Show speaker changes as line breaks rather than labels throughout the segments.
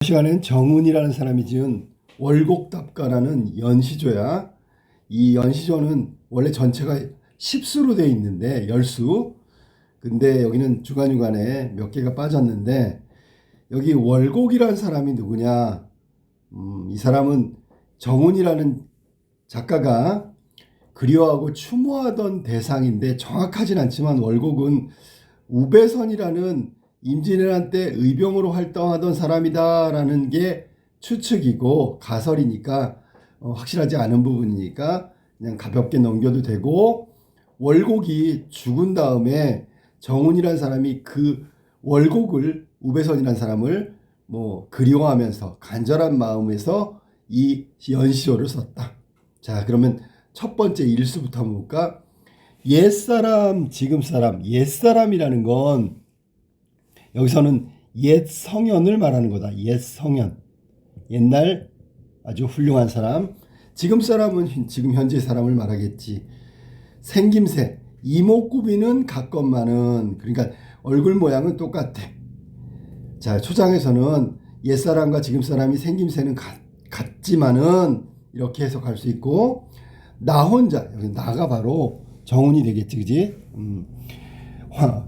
시간엔 정운이라는 사람이 지은 월곡답가라는 연시조야. 이 연시조는 원래 전체가 십수로 되어 있는데 열수. 근데 여기는 중간중간에 몇 개가 빠졌는데 여기 월곡이라는 사람이 누구냐? 이 사람은 정운이라는 작가가 그리워하고 추모하던 대상인데 정확하진 않지만 월곡은 우배선이라는 임진왜란 때 의병으로 활동하던 사람이다라는 게 추측이고 가설이니까 확실하지 않은 부분이니까 그냥 가볍게 넘겨도 되고, 월곡이 죽은 다음에 정운이라는 사람이 그 월곡을, 우배선이라는 사람을 그리워하면서 간절한 마음에서 이 연시조를 썼다. 자, 그러면 첫 번째 일수부터 한번 볼까? 옛사람, 지금사람. 옛사람이라는 건 여기서는 옛 성현을 말하는 거다. 옛 성현. 옛날 아주 훌륭한 사람. 지금 사람은 지금 현재 사람을 말하겠지. 생김새. 이목구비는 같건만은, 그러니까 얼굴 모양은 똑같아. 자, 초장에서는 옛사람과 지금 사람이 생김새는 같지만은 이렇게 해석할 수 있고, 나 혼자, 여기 나가 바로 정운이 되겠지, 그지?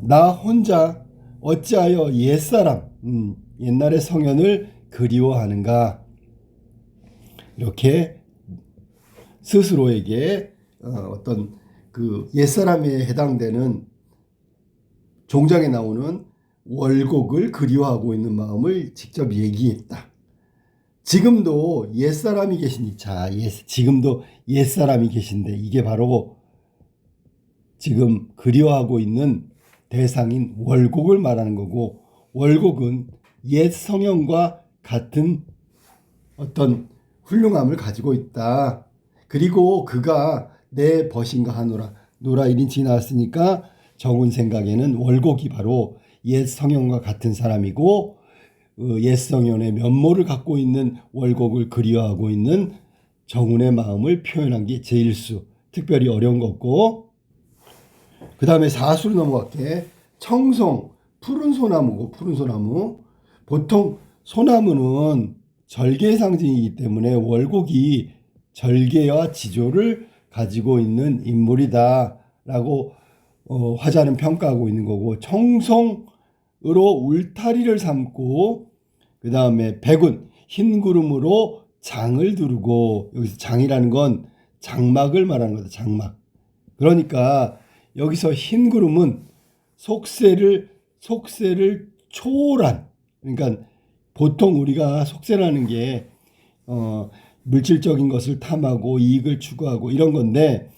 나 혼자 어찌하여 옛사람, 옛날의 성현을 그리워하는가? 이렇게 스스로에게 어떤 그 옛사람에 해당되는 종장에 나오는 월곡을 그리워하고 있는 마음을 직접 얘기했다. 지금도 옛사람이 계시니, 자, 지금도 옛사람이 계신데 이게 바로 지금 그리워하고 있는 대상인 월곡을 말하는 거고, 월곡은 옛 성현과 같은 어떤 훌륭함을 가지고 있다. 그리고 그가 내 벗인가 하노라. 노라 1인칭이 나왔으니까 정운 생각에는 월곡이 바로 옛 성현과 같은 사람이고, 옛 성현의 면모를 갖고 있는 월곡을 그리워하고 있는 정운의 마음을 표현한 게 제일수. 특별히 어려운 거 없고, 그 다음에 사수로 넘어갈게. 청송, 푸른 소나무고, 푸른 소나무. 보통 소나무는 절개의 상징이기 때문에 월곡이 절개와 지조를 가지고 있는 인물이다 라고 화자는 평가하고 있는 거고, 청송으로 울타리를 삼고, 그 다음에 백운, 흰 구름으로 장을 두르고, 여기서 장이라는 건 장막을 말하는 거다. 장막. 그러니까 여기서 흰 구름은 속세를 초월한, 그러니까 보통 우리가 속세라는 게 물질적인 것을 탐하고 이익을 추구하고 이런 건데,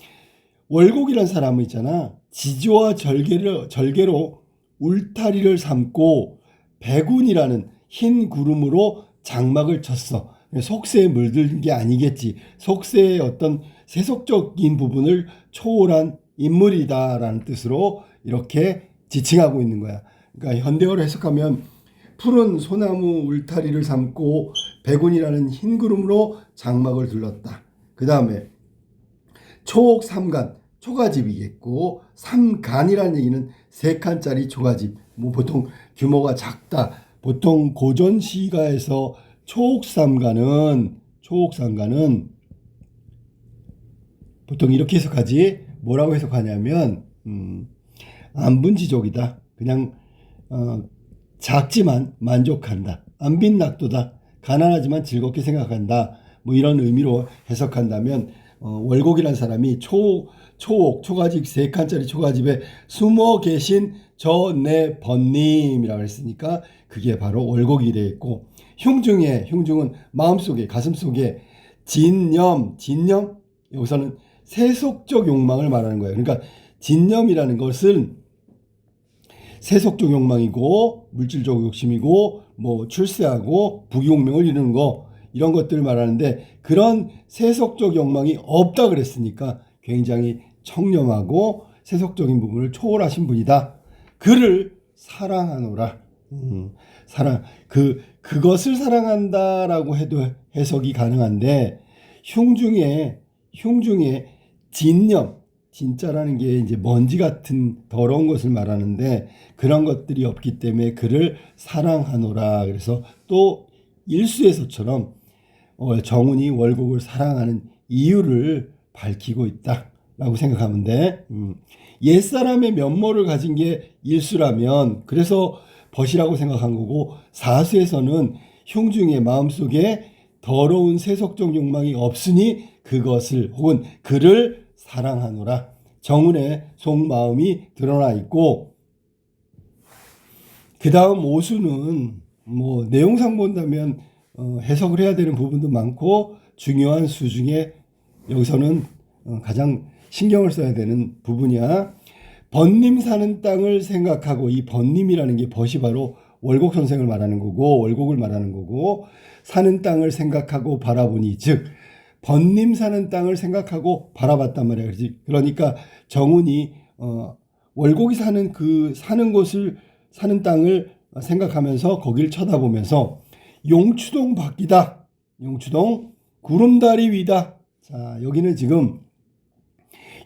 월곡이란 사람은 있잖아, 지조와 절개로 울타리를 삼고 백운이라는 흰 구름으로 장막을 쳤어. 속세에 물든 게 아니겠지. 속세의 어떤 세속적인 부분을 초월한 인물이다라는 뜻으로 이렇게 지칭하고 있는 거야. 그러니까 현대어로 해석하면 푸른 소나무 울타리를 삼고 백운이라는 흰 구름으로 장막을 둘렀다. 그 다음에 초옥 삼간, 초가집이겠고, 삼간이라는 얘기는 3칸짜리 초가집. 보통 규모가 작다. 보통 고전 시가에서 초옥삼간은 보통 이렇게 해석하지. 뭐라고 해석하냐면 안분지족이다. 그냥 작지만 만족한다. 안빈낙도다. 가난하지만 즐겁게 생각한다. 이런 의미로 해석한다면, 월곡이라는 사람이 초가집 3칸짜리 초가집에 숨어 계신 저 내 번님이라고 했으니까 그게 바로 월곡이 되겠고, 흉중은 마음속에, 가슴속에 진념, 여기서는 세속적 욕망을 말하는 거예요. 그러니까 진념이라는 것은 세속적 욕망이고, 물질적 욕심이고, 출세하고 부귀공명을 이루는 거, 이런 것들을 말하는데, 그런 세속적 욕망이 없다 그랬으니까 굉장히 청렴하고 세속적인 부분을 초월하신 분이다. 그를 사랑하노라. 그것을 사랑한다라고 해도 해석이 가능한데, 흉중에 진념, 진짜라는 게 이제 먼지 같은 더러운 것을 말하는데, 그런 것들이 없기 때문에 그를 사랑하노라. 그래서 또 일수에서처럼 정운이 월곡을 사랑하는 이유를 밝히고 있다라고 생각하면 돼. 옛사람의 면모를 가진 게 일수라면 그래서 벗이라고 생각한 거고, 사수에서는 흉중의 마음속에 더러운 세속적 욕망이 없으니 그것을 혹은 그를 사랑하노라. 정운의 속마음이 드러나 있고, 그 다음 오수는 뭐 내용상 본다면 해석을 해야 되는 부분도 많고, 중요한 수 중에 여기서는 가장 신경을 써야 되는 부분이야. 번님 사는 땅을 생각하고, 이 번님이라는 게 벗이 바로 월곡 선생을 말하는 거고 월곡을 말하는 거고, 사는 땅을 생각하고 바라보니, 즉 번님 사는 땅을 생각하고 바라봤단 말이야. 그러니까 정운이 월곡이 사는 그 사는 곳을, 사는 땅을 생각하면서 거기를 쳐다보면서 용추동 밖이다, 용추동 구름다리 위다. 자, 여기는 지금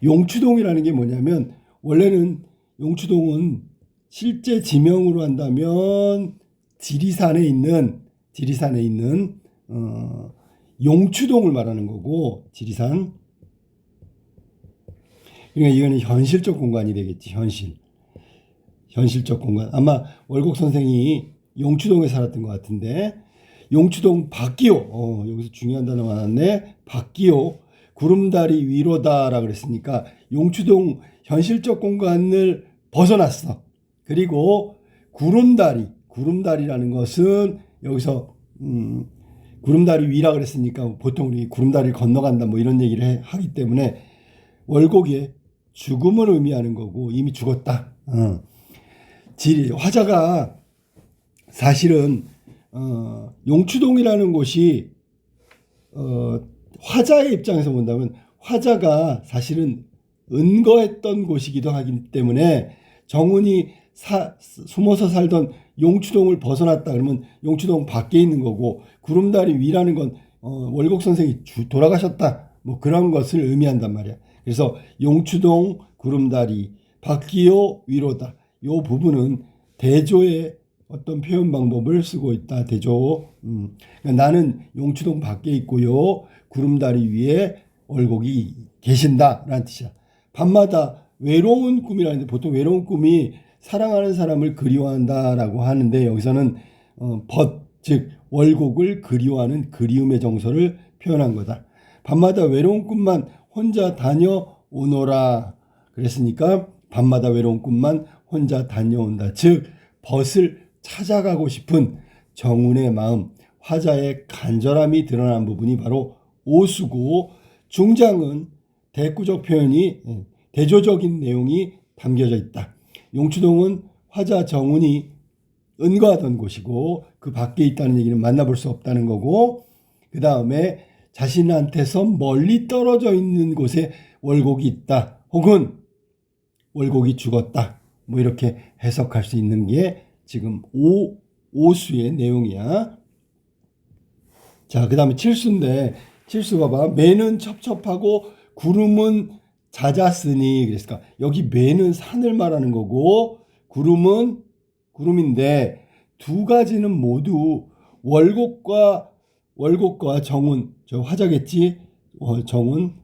용추동이라는 게 뭐냐면, 원래는 용추동은 실제 지명으로 한다면 지리산에 있는 용추동을 말하는 거고, 지리산. 그러니까 이거는 현실적 공간이 되겠지. 현실적 공간. 아마 월곡 선생이 용추동에 살았던 것 같은데, 용추동 밖이요. 여기서 중요한 단어가 나왔네. 밖이요. 구름다리 위로다라 그랬으니까 용추동 현실적 공간을 벗어났어. 그리고 구름다리라는 것은 여기서 구름다리 위라 그랬으니까 보통 우리 구름다리를 건너간다 뭐 이런 얘기를 하기 때문에 월곡의 죽음을 의미하는 거고, 이미 죽었다. 화자가 사실은 용추동이라는 곳이 화자의 입장에서 본다면 화자가 사실은 은거했던 곳이기도 하기 때문에, 정운이 숨어서 살던 용추동을 벗어났다 그러면 용추동 밖에 있는 거고, 구름다리 위라는 건 월곡 선생이 돌아가셨다 뭐 그런 것을 의미한단 말이야. 그래서 용추동 구름다리 밖이요 위로다, 요 부분은 대조의 어떤 표현 방법을 쓰고 있다. 대조. 그러니까 나는 용추동 밖에 있고요, 구름다리 위에 월곡이 계신다라는 뜻이야. 밤마다 외로운 꿈이라는데, 보통 외로운 꿈이 사랑하는 사람을 그리워한다라고 하는데, 여기서는 즉 월곡을 그리워하는 그리움의 정서를 표현한 거다. 밤마다 외로운 꿈만 혼자 다녀오노라 그랬으니까 밤마다 외로운 꿈만 혼자 다녀온다. 즉 벗을 찾아가고 싶은 정운의 마음, 화자의 간절함이 드러난 부분이 바로 오수고, 중장은 대구적 표현이, 대조적인 내용이 담겨져 있다. 용추동은 화자 정운이 은거하던 곳이고 그 밖에 있다는 얘기는 만나볼 수 없다는 거고, 그 다음에 자신한테서 멀리 떨어져 있는 곳에 월곡이 있다, 혹은 월곡이 죽었다, 뭐 이렇게 해석할 수 있는 게 지금 오수의 내용이야. 자, 그 다음에 칠수인데, 칠수 봐봐. 매는 첩첩하고 구름은 잦았으니 그랬을까. 여기 매는 산을 말하는 거고 구름은 구름인데, 두 가지는 모두 월곡과 정운, 저 화자겠지. 정운,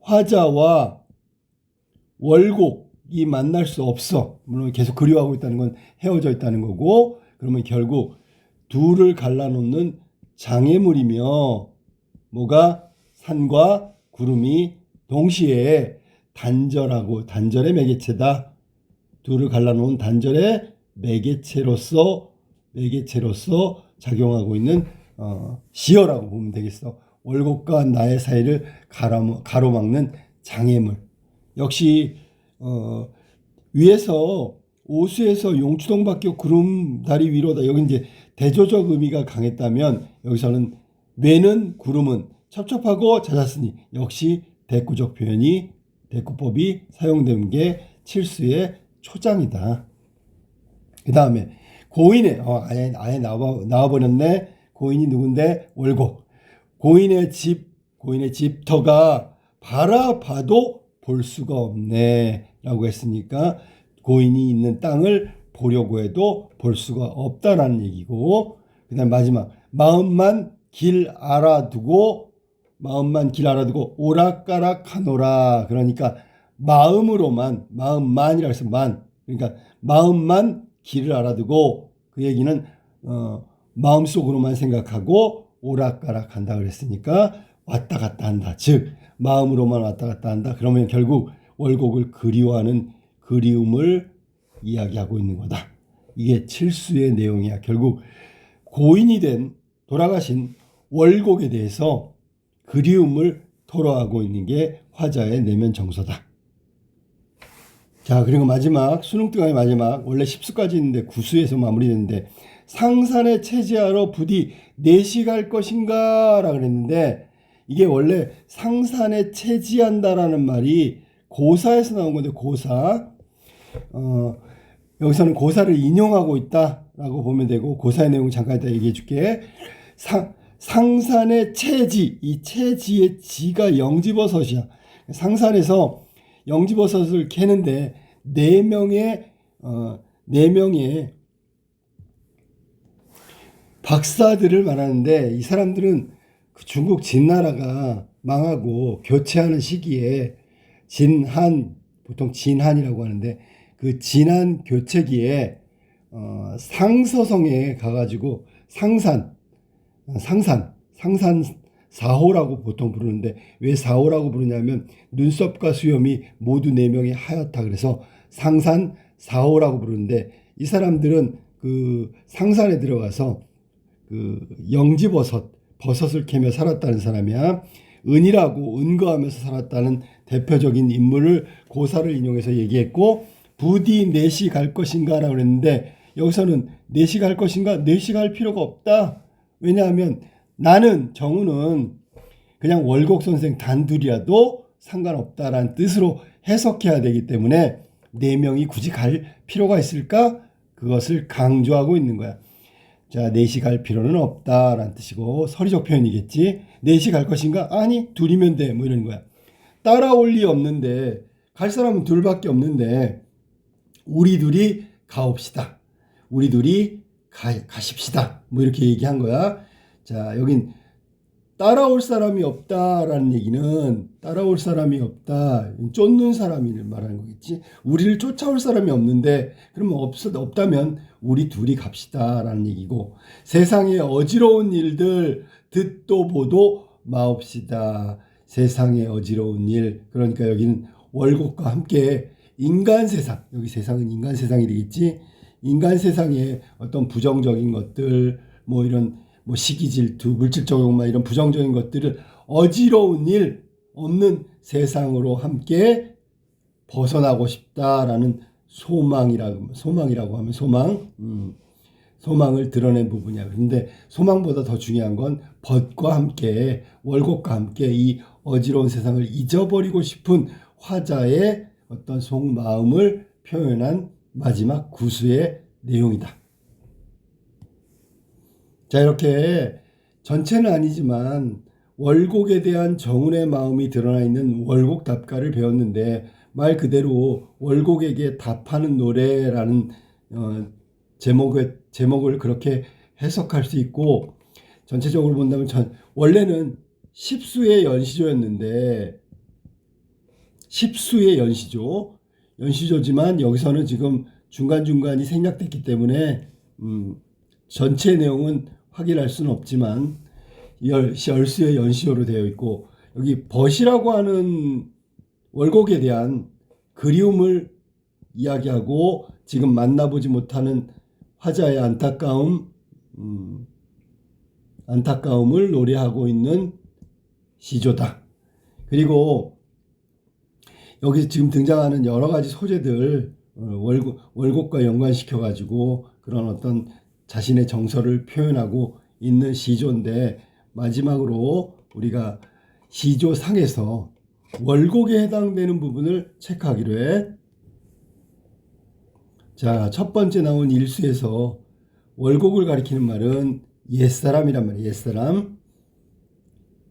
화자와 월곡이 만날 수 없어. 물론 계속 그리워하고 있다는 건 헤어져 있다는 거고, 그러면 결국 둘을 갈라놓는 장애물이며, 뭐가 산과 구름이 동시에 단절의 매개체다. 둘을 갈라놓은 단절의 매개체로서 작용하고 있는 시어라고 보면 되겠어. 월곡과 나의 사이를 가로막는 장애물. 역시 위에서 오수에서 용추동 밖에 구름다리 위로다, 여기 이제 대조적 의미가 강했다면, 여기서는 매는 구름은 첩첩하고 잦았으니 역시 대구적 표현이, 대구법이 사용된 게 칠수의 초장이다. 그 다음에 고인의 아예 나와버렸네. 고인이 누군데? 월곡. 고인의 집터가 바라봐도 볼 수가 없네 라고 했으니까 고인이 있는 땅을 보려고 해도 볼 수가 없다라는 얘기고, 그다음 마지막 마음만 길 알아두고 오락가락하노라. 그러니까 마음만이라 해서 그러니까 마음만 길을 알아두고 그 얘기는 마음속으로만 생각하고 오락가락한다 그랬으니까 왔다 갔다 한다. 즉 마음으로만 왔다 갔다 한다. 그러면 결국 월곡을 그리워하는 그리움을 이야기하고 있는 거다. 이게 칠수의 내용이야. 결국 고인이 된 돌아가신 월곡에 대해서 그리움을 토로하고 있는 게 화자의 내면 정서다. 자, 그리고 마지막 수능등하의 마지막 원래 10수까지 있는데 9수에서 마무리됐는데 상산에 체지하러 부디 내시 갈 것인가 라고 그랬는데 이게 원래 상산에 체지한다라는 말이 고사에서 나온 건데 고사 여기서는 고사를 인용하고 있다라고 보면 되고 고사의 내용을 잠깐 이따 얘기해 줄게. 상산의 체지, 이 체지의 지가 영지버섯이야. 상산에서 영지버섯을 캐는데 네 명의 박사들을 말하는데 이 사람들은 그 중국 진나라가 망하고 교체하는 시기에 보통 진한이라고 하는데 그 진한 교체기에 상서성에 가가지고 상산 사호라고 보통 부르는데 왜 사호라고 부르냐면 눈썹과 수염이 모두 4명이 하얗다 그래서 상산 사호라고 부르는데 이 사람들은 그 상산에 들어가서 그 버섯을 캐며 살았다는 사람이야. 은거하면서 살았다는 대표적인 인물을 고사를 인용해서 얘기했고 부디 내시 갈 것인가 라고 그랬는데 여기서는 내시 갈 것인가? 내시 갈 필요가 없다. 왜냐하면 정우는 그냥 월곡 선생 단둘이라도 상관없다라는 뜻으로 해석해야 되기 때문에 4명이 굳이 갈 필요가 있을까? 그것을 강조하고 있는 거야. 자, 넷이 갈 필요는 없다라는 뜻이고 서리적 표현이겠지. 넷이 갈 것인가? 아니, 둘이면 돼. 뭐 이러는 거야. 따라올 리 없는데 갈 사람은 둘밖에 없는데 우리 둘이 가옵시다. 우리 둘이 가십시다. 뭐 이렇게 얘기한 거야. 자, 여긴 따라올 사람이 없다라는 얘기는 따라올 사람이 없다. 쫓는 사람을 말하는 거겠지. 우리를 쫓아올 사람이 없는데 그러면 없다면 우리 둘이 갑시다라는 얘기고 세상에 어지러운 일들 듣도 보도 마옵시다. 세상에 어지러운 일 그러니까 여기는 월곡과 함께 인간 세상 여기 세상은 인간 세상이 되겠지. 인간 세상에 어떤 부정적인 것들 뭐 이런 시기 질투 물질적 욕망 이런 부정적인 것들을 어지러운 일 없는 세상으로 함께 벗어나고 싶다라는 소망이라고 하면 소망을 드러낸 부분이야. 그런데 소망보다 더 중요한 건 벗과 함께 월곡과 함께 이 어지러운 세상을 잊어버리고 싶은 화자의 어떤 속마음을 표현한 마지막 구수의 내용이다. 자, 이렇게 전체는 아니지만 월곡에 대한 정운의 마음이 드러나 있는 월곡 답가를 배웠는데 말 그대로 월곡에게 답하는 노래라는 제목을 그렇게 해석할 수 있고 전체적으로 본다면 원래는 10수의 연시조였는데 10수의 연시조지만 여기서는 지금 중간중간이 생략됐기 때문에 전체 내용은 확인할 수는 없지만 열수의 연시조로 되어 있고 여기 벗이라고 하는 월곡에 대한 그리움을 이야기하고 지금 만나보지 못하는 화자의 안타까움을 노래하고 있는 시조다. 그리고 여기 지금 등장하는 여러 가지 소재들 월곡과 연관시켜 가지고 그런 어떤 자신의 정서를 표현하고 있는 시조인데 마지막으로 우리가 시조상에서 월곡에 해당되는 부분을 체크하기로 해. 자, 첫 번째 나온 일수에서 월곡을 가리키는 말은 옛사람이란 말이에요. 옛사람.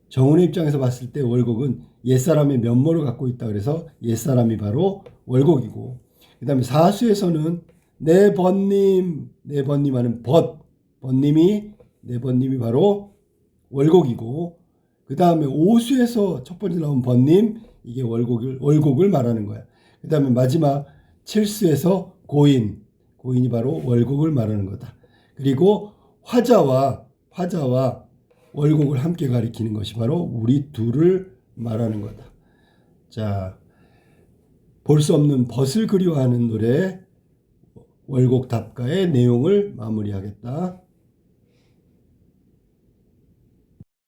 정운의 입장에서 봤을 때 월곡은 옛사람의 면모를 갖고 있다 그래서 옛사람이 바로 월곡이고 그 다음에 사수에서는 내 번님 하는 벗님이 4번님이 바로 월곡이고, 그 다음에 오수에서 첫 번째 나온 번님, 이게 월곡을 말하는 거야. 그 다음에 마지막 칠수에서 고인이 바로 월곡을 말하는 거다. 그리고 화자와 월곡을 함께 가리키는 것이 바로 우리 둘을 말하는 거다. 자, 볼 수 없는 벗을 그리워하는 노래 월곡 답가의 내용을 마무리하겠다.